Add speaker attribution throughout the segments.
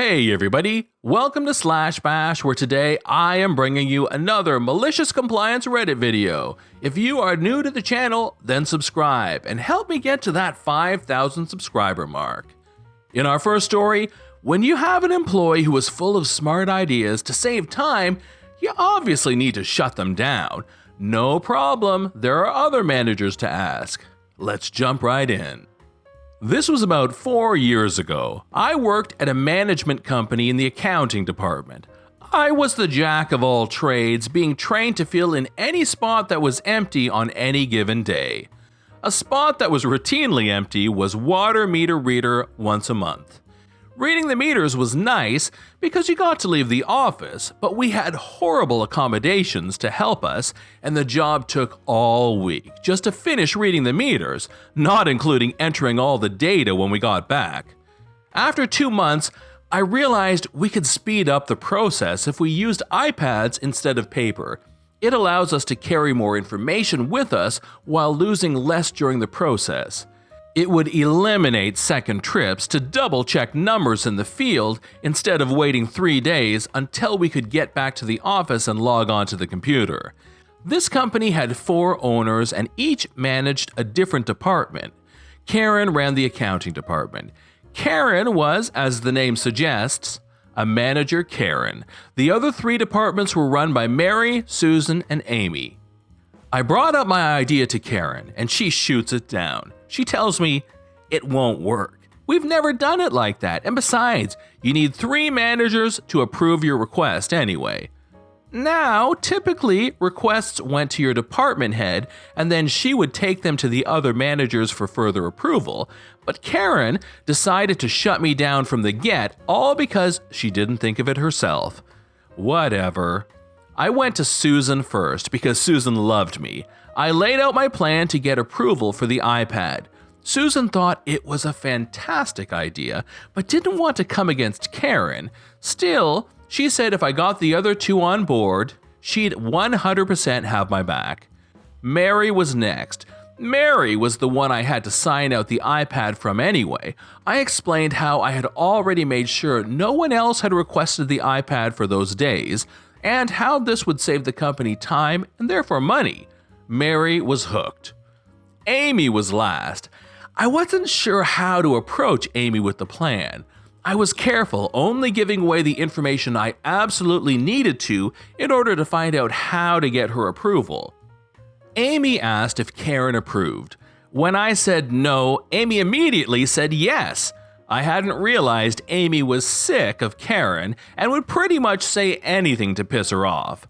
Speaker 1: Hey everybody, welcome to Slash Bash, where today I am bringing you another Malicious Compliance Reddit video. If you are new to the channel, then subscribe and help me get to that 5,000 subscriber mark. In our first story, when you have an employee who is full of smart ideas to save time, you obviously need to shut them down. No problem, there are other managers to ask. Let's jump right in. This was about 4 years ago. I worked at a management company in the accounting department. I was the jack of all trades, being trained to fill in any spot that was empty on any given day. A spot that was routinely empty was water meter reader once a month. Reading the meters was nice because you got to leave the office, but we had horrible accommodations to help us, and the job took all week just to finish reading the meters, not including entering all the data when we got back. After 2 months, I realized we could speed up the process if we used iPads instead of paper. It allows us to carry more information with us while losing less during the process. It would eliminate second trips to double-check numbers in the field instead of waiting 3 days until we could get back to the office and log on to the computer. This company had 4 owners and each managed a different department. Karen ran the accounting department. Karen was, as the name suggests, a manager Karen. The other 3 departments were run by Mary, Susan, and Amy. I brought up my idea to Karen, and she shoots it down. She tells me, it won't work. We've never done it like that, and besides, you need 3 managers to approve your request anyway. Now, typically, requests went to your department head, and then she would take them to the other managers for further approval, but Karen decided to shut me down from the get, all because she didn't think of it herself. Whatever. I went to Susan first because Susan loved me. I laid out my plan to get approval for the iPad. Susan thought it was a fantastic idea, but didn't want to come against Karen. Still, she said if I got the other 2 on board, she'd 100% have my back. Mary was next. Mary was the one I had to sign out the iPad from anyway. I explained how I had already made sure no one else had requested the iPad for those days, and how this would save the company time and therefore money. Mary was hooked. Amy was last. I wasn't sure how to approach Amy with the plan. I was careful, only giving away the information I absolutely needed to in order to find out how to get her approval. Amy asked if Karen approved. When I said no, Amy immediately said yes. I hadn't realized Amy was sick of Karen and would pretty much say anything to piss her off.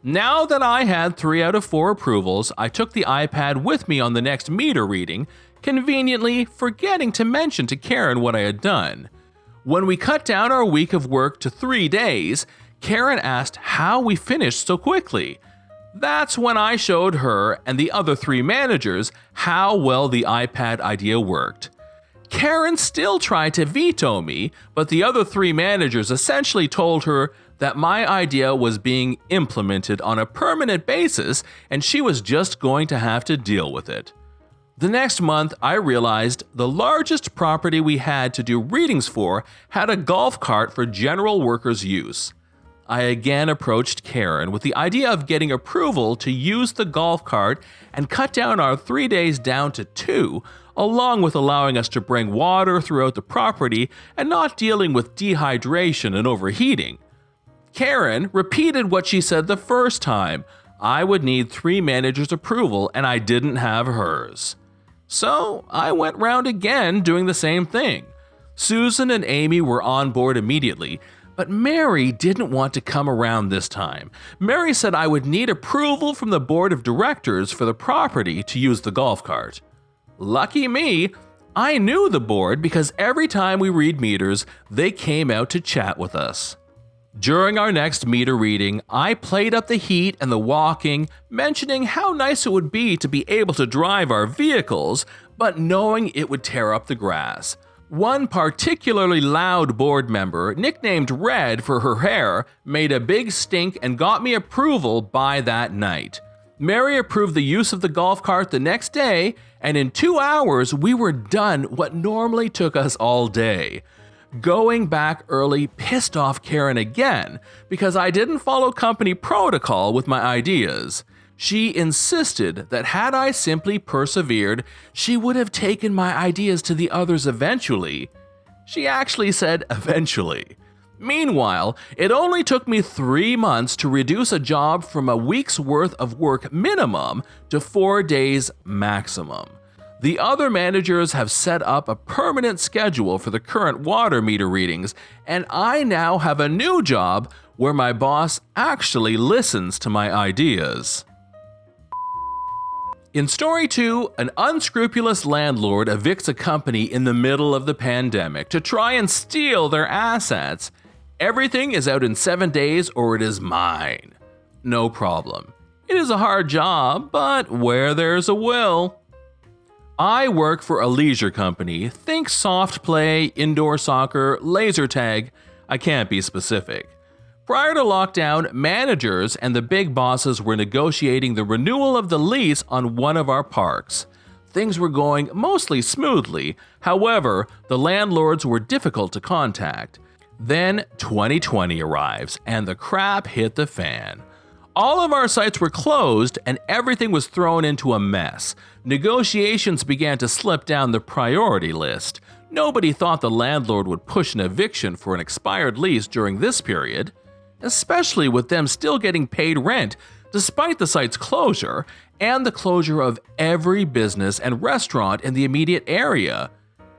Speaker 1: Now that I had 3 out of 4 approvals, I took the iPad with me on the next meter reading, conveniently forgetting to mention to Karen what I had done. When we cut down our week of work to 3 days, Karen asked how we finished so quickly. That's when I showed her and the other 3 managers how well the iPad idea worked. Karen still tried to veto me, but the other 3 managers essentially told her that my idea was being implemented on a permanent basis and she was just going to have to deal with it. The next month, I realized the largest property we had to do readings for had a golf cart for general workers' use. I again approached Karen with the idea of getting approval to use the golf cart and cut down our 3 days down to 2, along with allowing us to bring water throughout the property and not dealing with dehydration and overheating. Karen repeated what she said the first time. I would need 3 managers' approval and I didn't have hers. So I went round again doing the same thing. Susan and Amy were on board immediately, but Mary didn't want to come around this time. Mary said I would need approval from the board of directors for the property to use the golf cart. Lucky me, I knew the board because every time we read meters, they came out to chat with us. During our next meter reading, I played up the heat and the walking, mentioning how nice it would be to be able to drive our vehicles, but knowing it would tear up the grass. One particularly loud board member, nicknamed Red for her hair, made a big stink and got me approval by that night. Mary approved the use of the golf cart the next day, and in 2 hours we were done what normally took us all day. Going back early pissed off Karen again because I didn't follow company protocol with my ideas. She insisted that had I simply persevered, she would have taken my ideas to the others eventually. She actually said eventually. Meanwhile, it only took me 3 months to reduce a job from a week's worth of work minimum to 4 days maximum. The other managers have set up a permanent schedule for the current water meter readings, and I now have a new job where my boss actually listens to my ideas. In story 2, an unscrupulous landlord evicts a company in the middle of the pandemic to try and steal their assets. Everything is out in 7 days or it is mine. No problem. It is a hard job, but where there's a will. I work for a leisure company. Think soft play, indoor soccer, laser tag. I can't be specific. Prior to lockdown, managers and the big bosses were negotiating the renewal of the lease on one of our parks. Things were going mostly smoothly. However, the landlords were difficult to contact. Then 2020 arrives and the crap hit the fan. All of our sites were closed and everything was thrown into a mess. Negotiations began to slip down the priority list. Nobody thought the landlord would push an eviction for an expired lease during this period, especially with them still getting paid rent despite the site's closure and the closure of every business and restaurant in the immediate area.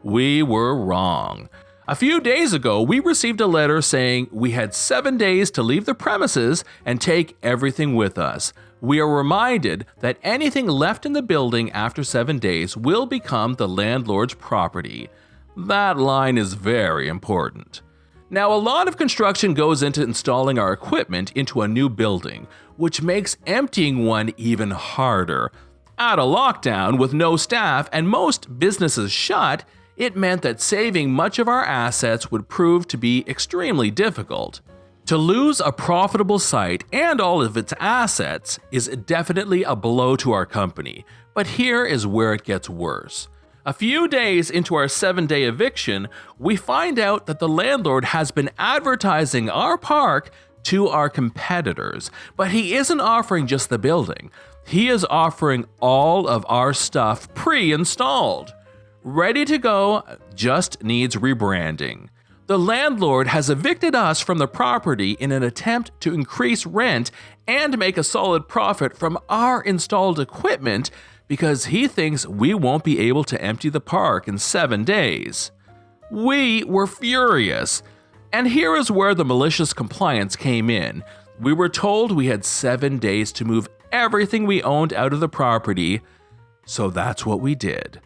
Speaker 1: We were wrong. A few days ago, we received a letter saying we had 7 days to leave the premises and take everything with us. We are reminded that anything left in the building after 7 days will become the landlord's property. That line is very important. Now, a lot of construction goes into installing our equipment into a new building, which makes emptying one even harder. Out of lockdown, with no staff and most businesses shut, it meant that saving much of our assets would prove to be extremely difficult. To lose a profitable site and all of its assets is definitely a blow to our company, but here is where it gets worse. A few days into our 7-day eviction, we find out that the landlord has been advertising our park to our competitors, but he isn't offering just the building. He is offering all of our stuff pre-installed. Ready to go, just needs rebranding. The landlord has evicted us from the property in an attempt to increase rent and make a solid profit from our installed equipment because he thinks we won't be able to empty the park in 7 days. We were furious. And here is where the malicious compliance came in. We were told we had 7 days to move everything we owned out of the property, so that's what we did.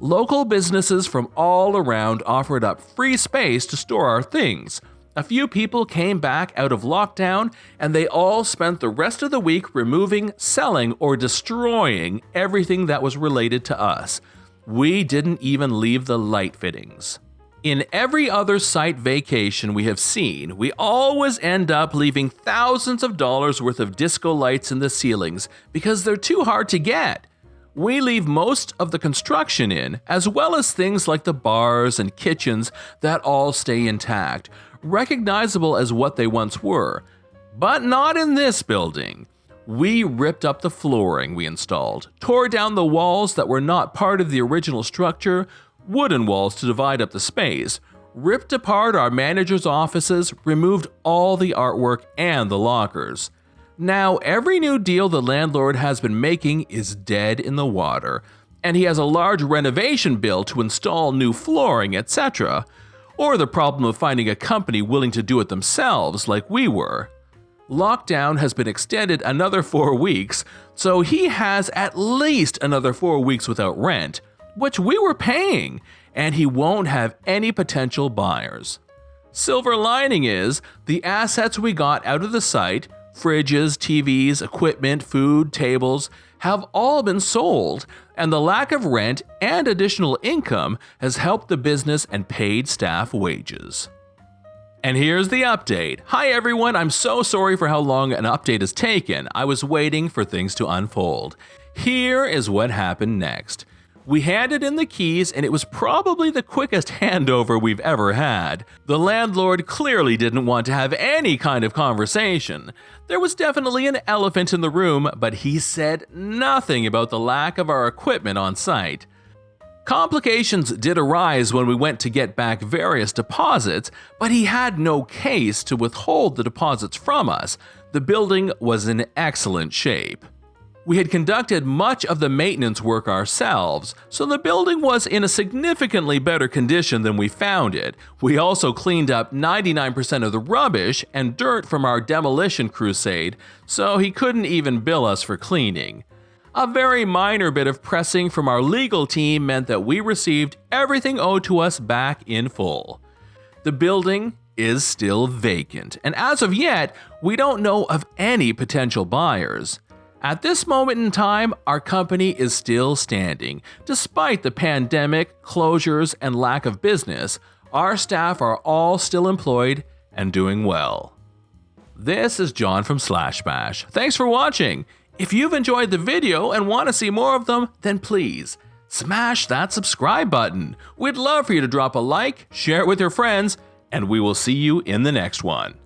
Speaker 1: Local businesses from all around offered up free space to store our things. A few people came back out of lockdown, and they all spent the rest of the week removing, selling, or destroying everything that was related to us. We didn't even leave the light fittings. In every other site vacation we have seen, we always end up leaving thousands of dollars worth of disco lights in the ceilings because they're too hard to get. We leave most of the construction in, as well as things like the bars and kitchens that all stay intact, recognizable as what they once were. But not in this building. We ripped up the flooring we installed, tore down the walls that were not part of the original structure, wooden walls to divide up the space, ripped apart our manager's offices, removed all the artwork and the lockers. Now, every new deal the landlord has been making is dead in the water, and he has a large renovation bill to install new flooring, etc., or the problem of finding a company willing to do it themselves like we were. Lockdown has been extended another 4 weeks, so he has at least another 4 weeks without rent, which we were paying, and he won't have any potential buyers. Silver lining is, the assets we got out of the site, fridges, TVs, equipment, food, tables, have all been sold, and the lack of rent and additional income has helped the business and paid staff wages. And here's the update. Hi everyone, I'm so sorry for how long an update has taken. I was waiting for things to unfold. Here is what happened next. We handed in the keys, and it was probably the quickest handover we've ever had. The landlord clearly didn't want to have any kind of conversation. There was definitely an elephant in the room, but he said nothing about the lack of our equipment on site. Complications did arise when we went to get back various deposits, but he had no case to withhold the deposits from us. The building was in excellent shape. We had conducted much of the maintenance work ourselves, so the building was in a significantly better condition than we found it. We also cleaned up 99% of the rubbish and dirt from our demolition crusade, so he couldn't even bill us for cleaning. A very minor bit of pressing from our legal team meant that we received everything owed to us back in full. The building is still vacant, and as of yet, we don't know of any potential buyers. At this moment in time, our company is still standing. Despite the pandemic, closures, and lack of business, our staff are all still employed and doing well. This is John from Slashbash. Thanks for watching. If you've enjoyed the video and want to see more of them, then please smash that subscribe button. We'd love for you to drop a like, share it with your friends, and we will see you in the next one.